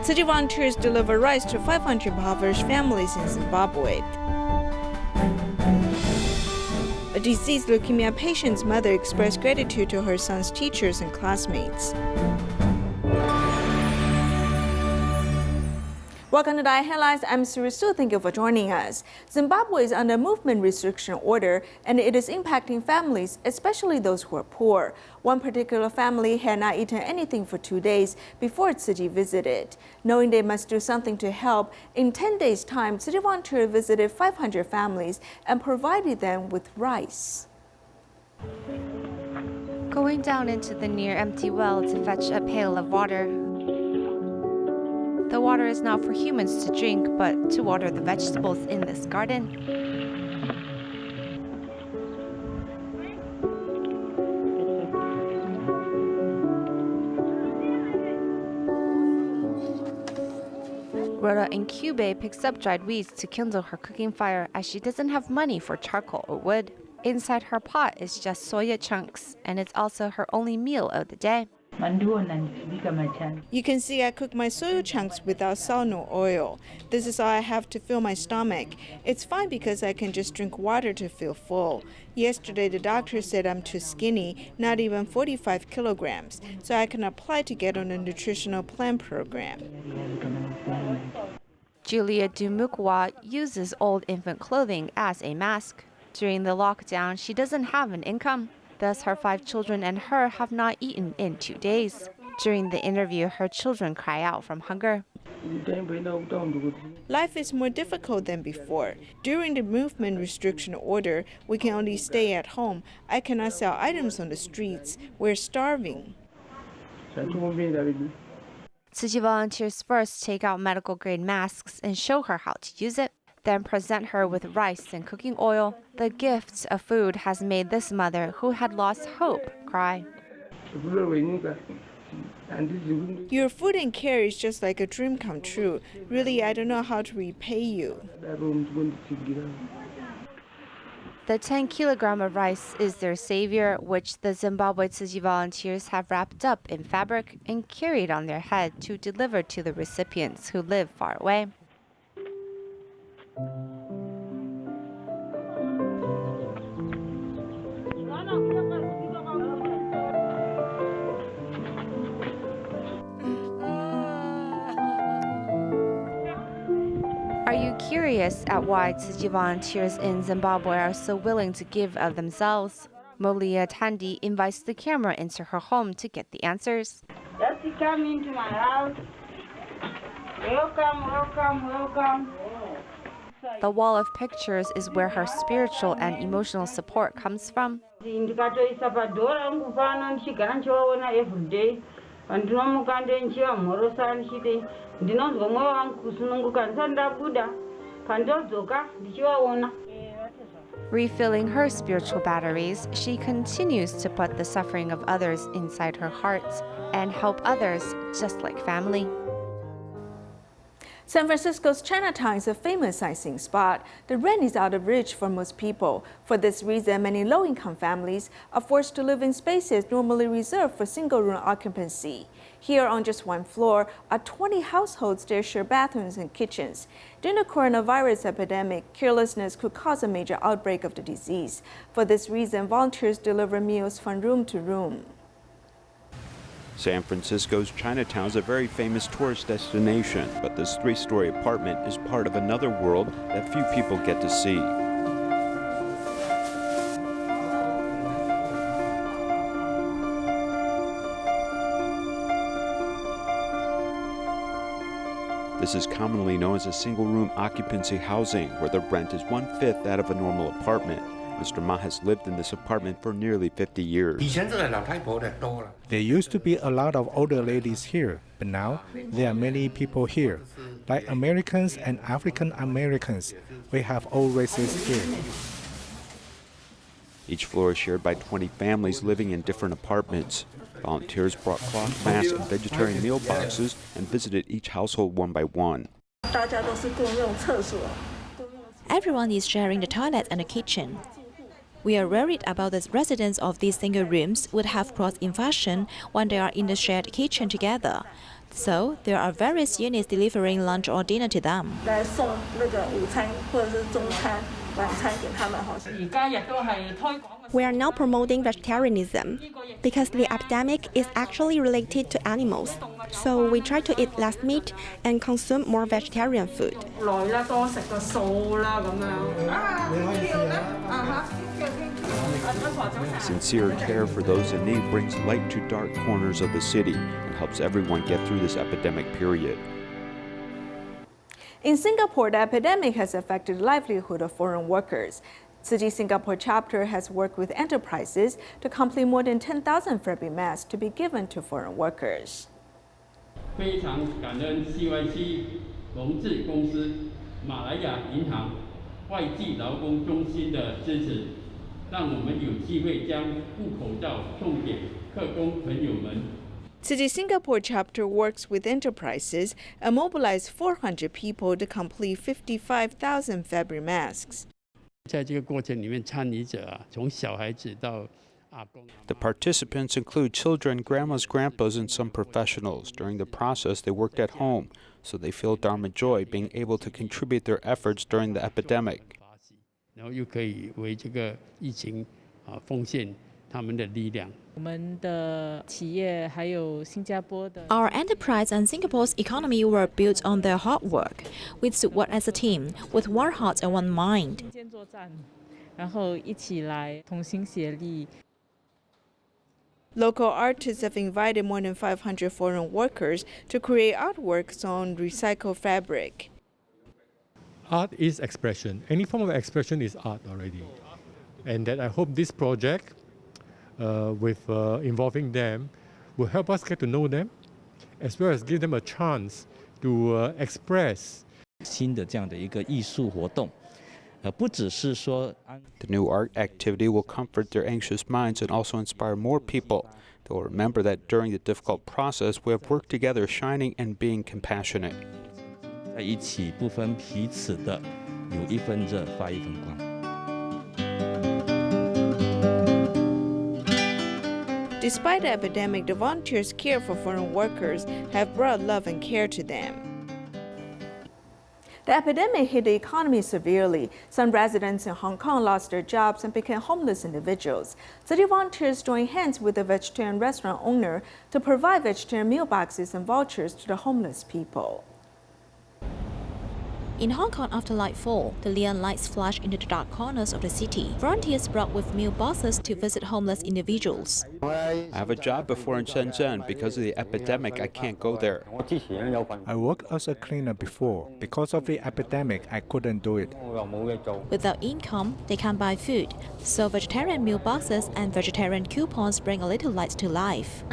Tzu Chi volunteers deliver rice to 500 impoverished families in Zimbabwe. A deceased leukemia patient's mother expressed gratitude to her son's teachers and classmates. Welcome to DaAi Headlines. I'm Siri Su. Thank you for joining us. Zimbabwe is under movement restriction order, and it is impacting families, especially those who are poor. One particular family had not eaten anything for 2 days before Tzu Chi visited. Knowing they must do something to help, in 10 days' time, Tzu Chi volunteers visited 500 families and provided them with rice. Going down into the near empty well to fetch a pail of water. The water is not for humans to drink, but to water the vegetables in this garden. Rhoda in Cube picks up dried weeds to kindle her cooking fire as she doesn't have money for charcoal or wood. Inside her pot is just soya chunks, and it's also her only meal of the day. You can see I cook my soya chunks without salt nor oil. This is all I have to fill my stomach. It's fine because I can just drink water to feel full. Yesterday, the doctor said I'm too skinny, not even 45 kilograms, so I can apply to get on a nutritional plan program. Julia Dumukwa uses old infant clothing as a mask. During the lockdown, she doesn't have an income. Thus, her 5 children and her have not eaten in 2 days. During the interview, her children cry out from hunger. Life is more difficult than before. During the movement restriction order, we can only stay at home. I cannot sell items on the streets. We're starving. Tzu Chi volunteers first take out medical-grade masks and show her how to use it, then present her with rice and cooking oil. The gift of food has made this mother, who had lost hope, cry. Your food and care is just like a dream come true. Really, I don't know how to repay you. The 10 kilogram of rice is their savior, which the Zimbabwe Tzu Chi volunteers have wrapped up in fabric and carried on their head to deliver to the recipients who live far away. Are you curious at why Tzu Chi volunteers in Zimbabwe are so willing to give of themselves? Molia Tandi invites the camera into her home to get the answers. Just come into my house. Welcome, welcome, welcome. The wall of pictures is where her spiritual and emotional support comes from. Refilling her spiritual batteries, she continues to put the suffering of others inside her heart and help others just like family. San Francisco's Chinatown is a famous sightseeing spot. The rent is out of reach for most people. For this reason, many low-income families are forced to live in spaces normally reserved for single-room occupancy. Here on just one floor are 20 households that share bathrooms and kitchens. During the coronavirus epidemic, carelessness could cause a major outbreak of the disease. For this reason, volunteers deliver meals from room to room. San Francisco's Chinatown is a very famous tourist destination, but this 3-story apartment is part of another world that few people get to see. This is commonly known as a single-room occupancy housing, where the rent is 1/5 that of a normal apartment. Mr. Ma has lived in this apartment for nearly 50 years. There used to be a lot of older ladies here, but now there are many people here. Like Americans and African Americans, we have all races here. Each floor is shared by 20 families living in different apartments. Volunteers brought cloth masks and vegetarian meal boxes and visited each household one by one. Everyone is sharing the toilet and the kitchen. We are worried about the residents of these single rooms would have cross-infection when they are in the shared kitchen together. So there are various units delivering lunch or dinner to them. 来送那个午餐或者是中餐、晚餐给他们哈。而家亦都係推廣。 We are now promoting vegetarianism because the epidemic is actually related to animals. So we try to eat less meat and consume more vegetarian food. 來啦，多食個素啦咁樣。啊，跳啦，啊嚇，跳。 Sincere care for those in need brings light to dark corners of the city and helps everyone get through this epidemic period. In Singapore, the epidemic has affected the livelihood of foreign workers. Tzu Chi Singapore chapter has worked with enterprises to complete more than 10,000 fabric masks to be given to foreign workers. 非常感恩 CYC 龙智公司、马来亚银行、外籍劳工中心的支持，让我们有机会将布口罩送给客工朋友们。 Tzu Chi Singapore chapter works with enterprises and mobilized 400 people to complete 55,000 fabric masks. 在这个过程里面，参与者啊，从小孩子到 The participants include children, grandmas, grandpas, and some professionals. During the process, they worked at home, so they feel Dharma joy being able to contribute their efforts during the epidemic. 然后又可以为这个疫情奉献他们的力量。 Our enterprise and Singapore's economy were built on their hard work. We should work as a team, with one heart and one mind. Local artists have invited more than 500 foreign workers to create artworks on recycled fabric. Art is expression. Any form of expression is art already. And that I hope this project, with involving them, will help us get to know them, as well as give them a chance to express. 新的这样的一个艺术活动，不只是说。 The new art activity will comfort their anxious minds and also inspire more people. They will remember that during the difficult process, we have worked together, shining and being compassionate. 在一起不分彼此的，有一分热，发一分光。 Despite the epidemic, the volunteers' care for foreign workers have brought love and care to them. The epidemic hit the economy severely. Some residents in Hong Kong lost their jobs and became homeless individuals. City volunteers joined hands with a vegetarian restaurant owner to provide vegetarian meal boxes and vouchers to the homeless people. In Hong Kong, after nightfall, the neon lights flash into the dark corners of the city. Volunteers brought with meal boxes to visit homeless individuals. I have a job before in Shenzhen. Because of the epidemic, I can't go there. I worked as a cleaner before. Because of the epidemic, I couldn't do it. Without income, they can't buy food, so vegetarian meal boxes and vegetarian coupons bring a little light to life.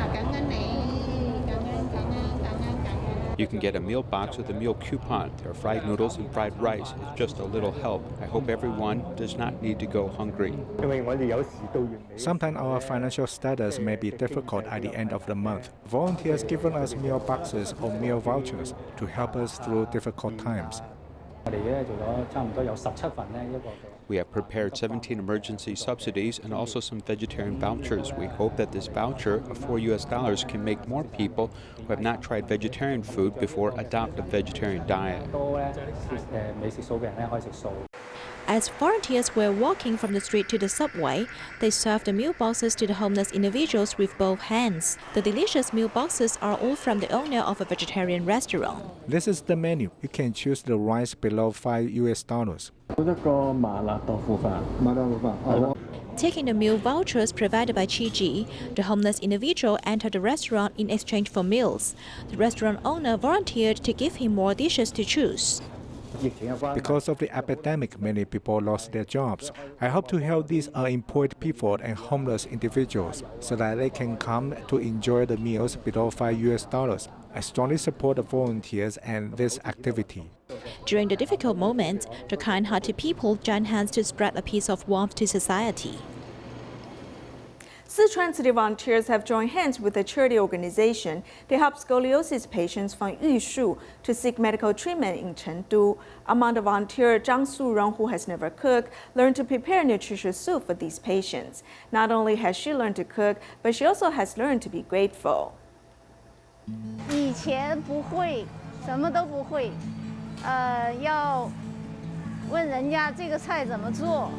You can get a meal box with a meal coupon. There are fried noodles and fried rice. It's just a little help. I hope everyone does not need to go hungry. Sometimes our financial status may be difficult at the end of the month. Volunteers give us meal boxes or meal vouchers to help us through difficult times. We have prepared 17 emergency subsidies and also some vegetarian vouchers. We hope that this voucher of $4 can make more people who have not tried vegetarian food before adopt a vegetarian diet. As volunteers were walking from the street to the subway, they served the meal boxes to the homeless individuals with both hands. The delicious meal boxes are all from the owner of a vegetarian restaurant. This is the menu. You can choose the rice below $5. Taking the meal vouchers provided by Tzu Chi, the homeless individual entered the restaurant in exchange for meals. The restaurant owner volunteered to give him more dishes to choose. Because of the epidemic, many people lost their jobs. I hope to help these unemployed people and homeless individuals so that they can come to enjoy the meals below $5. I strongly support the volunteers and this activity. During the difficult moments, the kind-hearted people joined hands to spread a piece of warmth to society. Sichuan City volunteers have joined hands with a charity organization to help scoliosis patients from Yushu to seek medical treatment in Chengdu. Among the volunteers, Zhang Surong, who has never cooked, learned to prepare nutritious soup for these patients. Not only has she learned to cook, but she also has learned to be grateful. 以前不会，什么都不会，要问人家这个菜怎么做。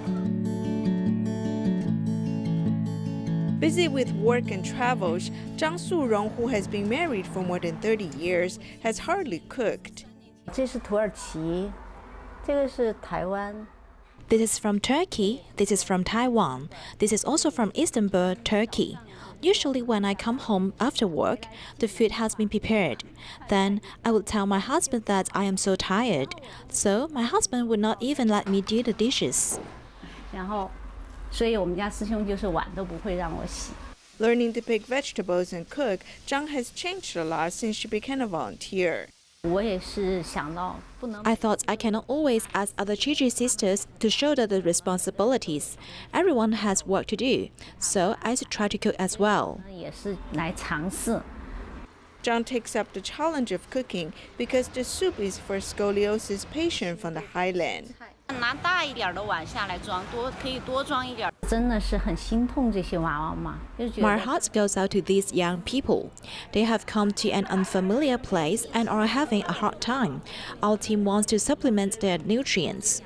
Busy with work and travels, Zhang Surong, who has been married for more than 30 years, has hardly cooked. 这是土耳其，这个是台湾。 This is from Turkey, this is from Taiwan, this is also from Istanbul, Turkey. Usually when I come home after work, the food has been prepared. Then I would tell my husband that I am so tired, so my husband would not even let me do the dishes. 然后，所以我们家师兄就是碗都不会让我洗。 Learning to pick vegetables and cook, Zhang has changed a lot since she became a volunteer. 我也是想到不能。 I thought I cannot always ask other Tzu Chi sisters to shoulder the responsibilities. Everyone has work to do, so I should try to cook as well. 也是来尝试。 Zhang takes up the challenge of cooking because the soup is for scoliosis patient from the highland. 拿大一点的碗下来装，可以多装一点。真的是很心痛这些娃娃嘛，就觉得。 My heart goes out to these young people. They have come to an unfamiliar place and are having a hard time. Our team wants to supplement their nutrients.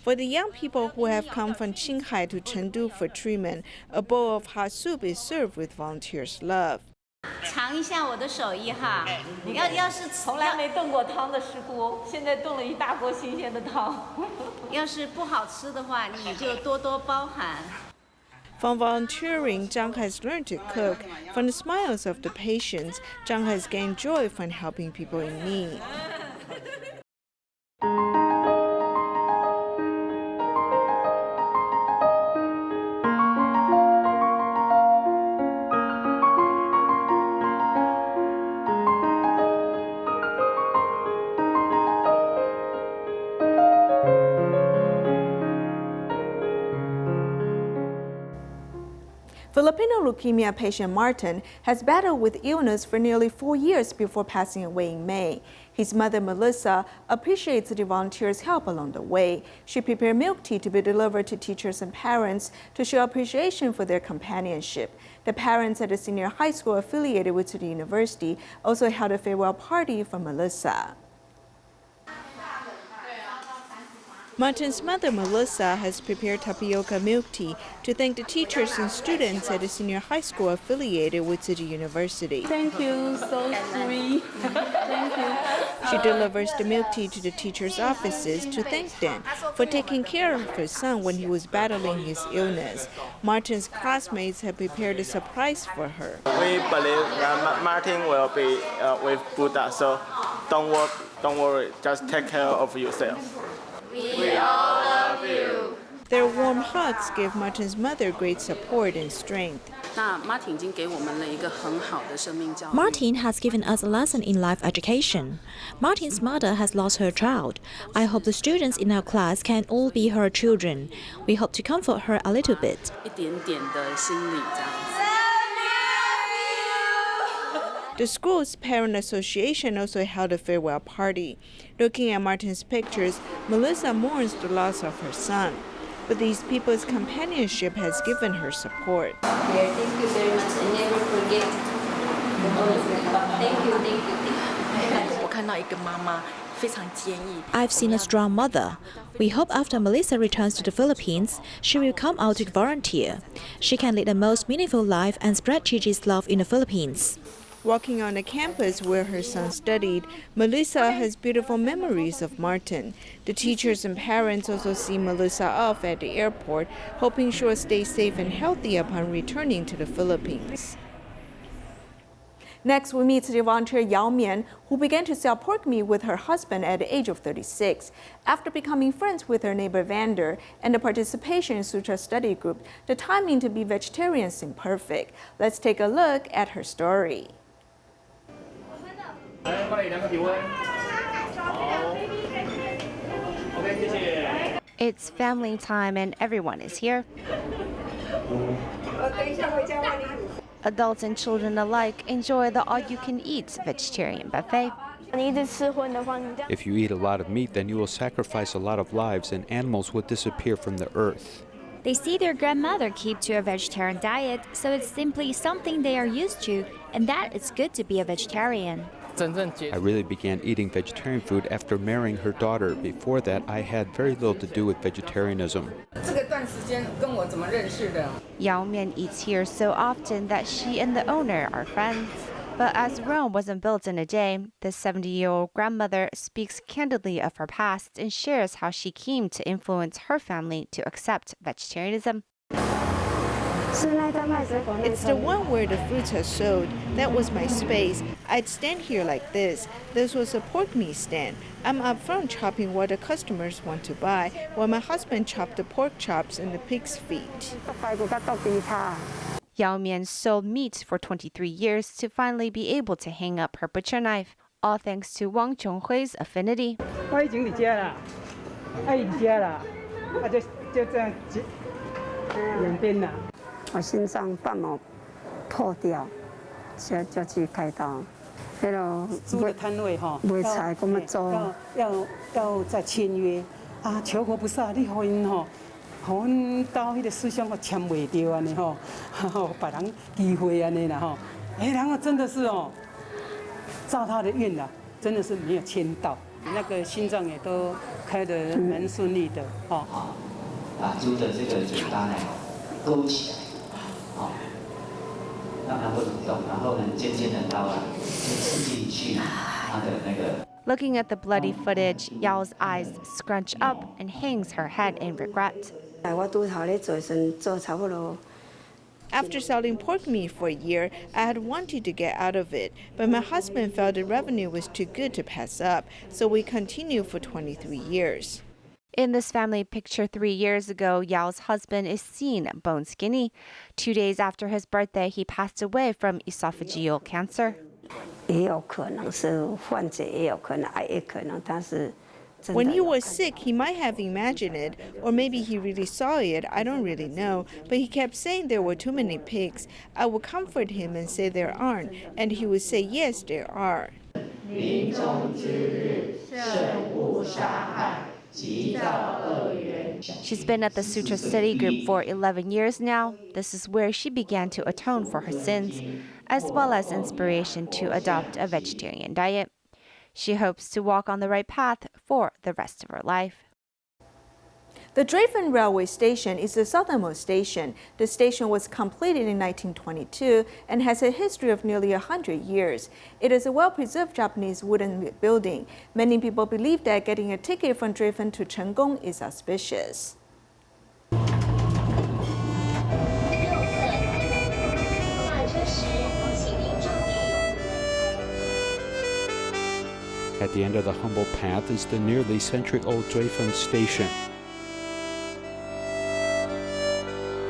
For the young people who have come from Qinghai to Chengdu for treatment, a bowl of hot soup is served with volunteers' love. 尝一下我的手艺哈，要是从来没炖过汤的师姑，现在炖了一大锅新鲜的汤。要是不好吃的话，你就多多包涵。 From volunteering, Zhang has learned to cook. From the smiles of the patients, Zhang has gained joy from helping people in need. Filipino leukemia patient Martin has battled with illness for nearly 4 years before passing away in May. His mother, Melissa, appreciates the volunteers' help along the way. She prepared milk tea to be delivered to teachers and parents to show appreciation for their companionship. The parents at a senior high school affiliated with Tzu Chi University also held a farewell party for Melissa. Martin's mother, Melissa, has prepared tapioca milk tea to thank the teachers and students at a senior high school affiliated with Tzu Chi University. Thank you, so sweet. Thank you. She delivers the milk tea to the teachers' offices to thank them for taking care of her son when he was battling his illness. Martin's classmates have prepared a surprise for her. We believe that Martin will be with Buddha, so don't worry, just take care of yourself. We all love you. Their warm hugs give Martin's mother great support and strength. Martin has given us a lesson in life education. Martin's mother has lost her child. I hope the students in our class can all be her children. We hope to comfort her a little bit. The school's parent association also held a farewell party. Looking at Martin's pictures, Melissa mourns the loss of her son. But these people's companionship has given her support. Thank you very much and never forget. Thank you. I've seen a strong mother. We hope after Melissa returns to the Philippines, she will come out to volunteer. She can lead the most meaningful life and spread Tzu Chi's love in the Philippines. Walking on the campus where her son studied, Melissa has beautiful memories of Martin. The teachers and parents also see Melissa off at the airport, hoping she'll stay safe and healthy upon returning to the Philippines. Next, we meet the volunteer Yao Mian, who began to sell pork meat with her husband at the age of 36. After becoming friends with her neighbor Vander and the participation in Sutra study group, the timing to be vegetarian seemed perfect. Let's take a look at her story. It's family time and everyone is here. Adults and children alike enjoy the all-you-can-eat vegetarian buffet. If you eat a lot of meat, then you will sacrifice a lot of lives and animals will disappear from the earth. They see their grandmother keep to a vegetarian diet, so it's simply something they are used to, and that it's good to be a vegetarian. I really began eating vegetarian food after marrying her daughter. Before that, I had very little to do with vegetarianism. Yao Mian eats here so often that she and the owner are friends. But as Rome wasn't built in a day, the 70-year-old grandmother speaks candidly of her past and shares how she came to influence her family to accept vegetarianism. It's the one where the fruits are sold. That was my space. I'd stand here like this. This was a pork meat stand. I'm up front chopping what the customers want to buy, while my husband chopped the pork chops and the pig's feet. Yao Mian sold meat for 23 years to finally be able to hang up her butcher knife, all thanks to Wang Chonghui's affinity. Looking at the bloody footage, Yao's eyes scrunch up and hangs her head in regret. After selling pork meat for a year, I had wanted to get out of it, but my husband felt the revenue was too good to pass up, so we continued for 23 years. In this family picture 3 years ago, Yao's husband is seen bone skinny. 2 days after his birthday, he passed away from esophageal cancer. When he was sick, he might have imagined it, or maybe he really saw it, I don't really know, but he kept saying there were too many pigs. I would comfort him and say there aren't, and he would say yes, there are. She's been at the Sutra City group for 11 years now. This is where she began to atone for her sins, as well as inspiration to adopt a vegetarian diet. She hopes to walk on the right path for the rest of her life. The Drayton Railway Station is the southernmost station. The station was completed in 1922 and has a history of nearly 100 years. It is a well-preserved Japanese wooden building. Many people believe that getting a ticket from Drayton to Chenggong is auspicious. At the end of the humble path is the nearly century-old Drayton Station.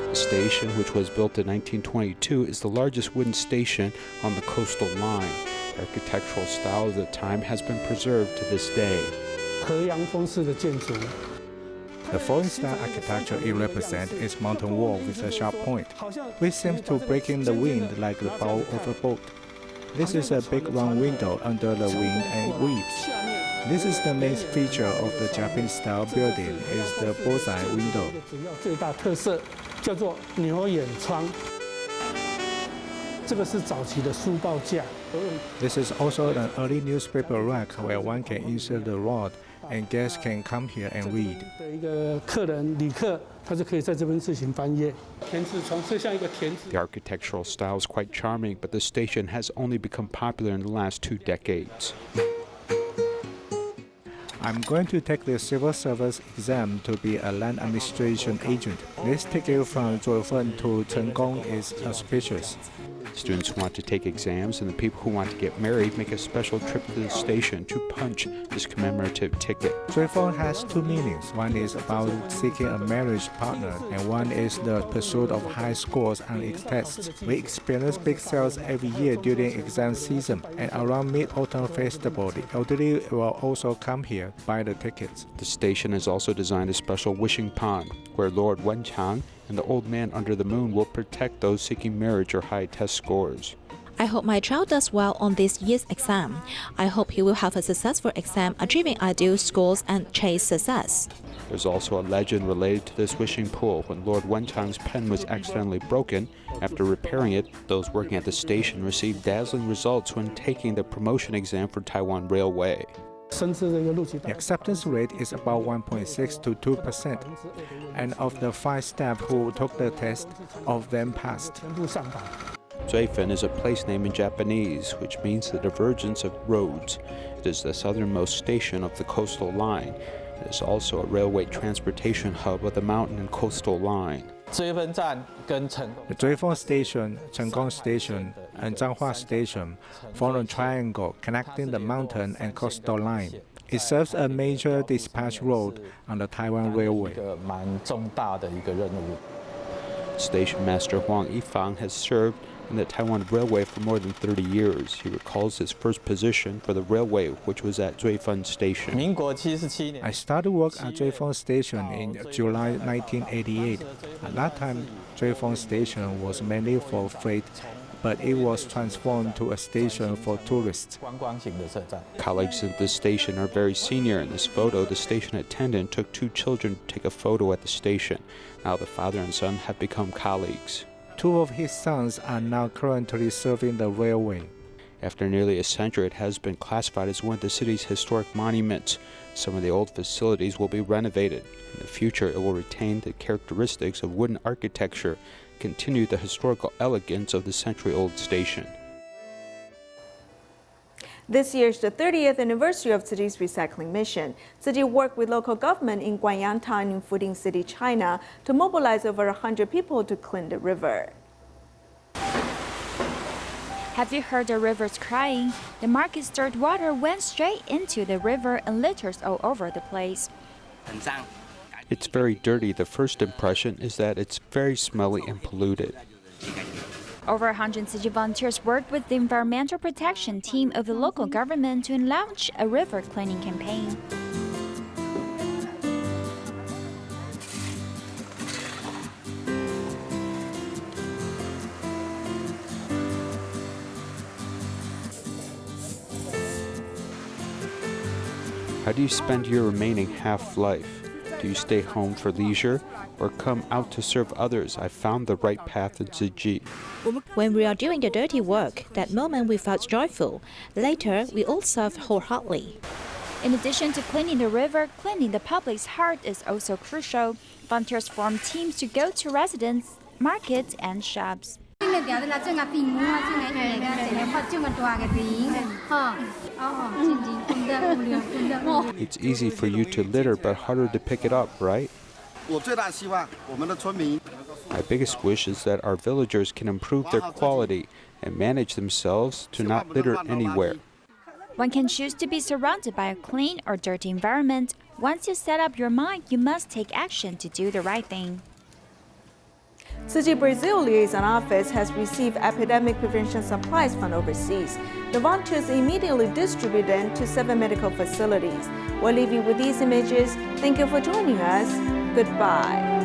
The station, which was built in 1922, is the largest wooden station on the coastal line. The architectural style of the time has been preserved to this day. The foreign-style architecture it represents is mountain wall with a sharp point, which seems to break in the wind like the bow of a boat. This is a big round window under the wind and weaves. This is the main feature of the Japanese-style building, is the bullseye window. This is also an early newspaper rack where one can insert the rod and guests can come here and read. The architectural style is quite charming, but the station has only become popular in the last 2 decades. I'm going to take the civil service exam to be a land administration agent. This ticket from Drayton to Chenggong is auspicious. Students who want to take exams and the people who want to get married make a special trip to the station to punch this commemorative ticket. Drayton has 2 meanings. One is about seeking a marriage partner, and one is the pursuit of high scores on its tests. We experience big sales every year during exam season, and around Mid-Autumn Festival, the elderly will also come here, buy the tickets. The station has also designed a special wishing pond, where Lord Wenchang and the old man under the moon will protect those seeking marriage or high test scores. I hope my child does well on this year's exam. I hope he will have a successful exam, achieving ideal scores and chase success. There's also a legend related to this wishing pool. When Lord Wenchang's pen was accidentally broken, after repairing it, those working at the station received dazzling results when taking the promotion exam for Taiwan Railway. The acceptance rate is about 1.6 to 2%, and of the 5 staff who took the test, all of them passed. Zuifan is a place name in Japanese, which means the divergence of roads. It is the southernmost station of the coastal line. It is also a railway transportation hub of the mountain and coastal line. The Zuifan Station, Chengkong Station, and Zhanghua Station form a triangle connecting the mountain and coastal line. It serves a major dispatch road on the Taiwan Railway. Station Master Huang Yifang has served in the Taiwan Railway for more than 30 years. He recalls his first position for the railway, which was at Zuifan Station. I started work at Zuifan Station in July 1988. At that time, Zuifan Station was mainly for freight, but it was transformed to a station for tourists. Colleagues at this station are very senior. In this photo, the station attendant took 2 children to take a photo at the station. Now the father and son have become colleagues. 2 of his sons are now currently serving the railway. After nearly a century, it has been classified as one of the city's historic monuments. Some of the old facilities will be renovated. In the future, it will retain the characteristics of wooden architecture, continue the historical elegance of the century-old station. This year is the 30th anniversary of Tzu Chi's recycling mission. Tzu Chi worked with local government in Guanyang Town in Fuding City, China, to mobilize over 100 people to clean the river. Have you heard the rivers crying? The market's dirt water went straight into the river and litters all over the place. It's very dirty. The first impression is that it's very smelly and polluted. Over 100 Tzu Chi volunteers worked with the environmental protection team of the local government to launch a river cleaning campaign. How do you spend your remaining half-life? Do you stay home for leisure or come out to serve others? I found the right path in Tzu Chi. When we are doing the dirty work, that moment we felt joyful. Later, we all served wholeheartedly. In addition to cleaning the river, cleaning the public's heart is also crucial. Volunteers form teams to go to residents, markets, and shops. It's easy for you to litter, but harder to pick it up, right? My biggest wish is that our villagers can improve their quality and manage themselves to not litter anywhere. One can choose to be surrounded by a clean or dirty environment. Once you set up your mind, you must take action to do the right thing. Tzu Chi Brazil Liaison Office has received epidemic prevention supplies from overseas. The volunteers immediately distribute them to 7 medical facilities. We'll leave you with these images. Thank you for joining us. Goodbye.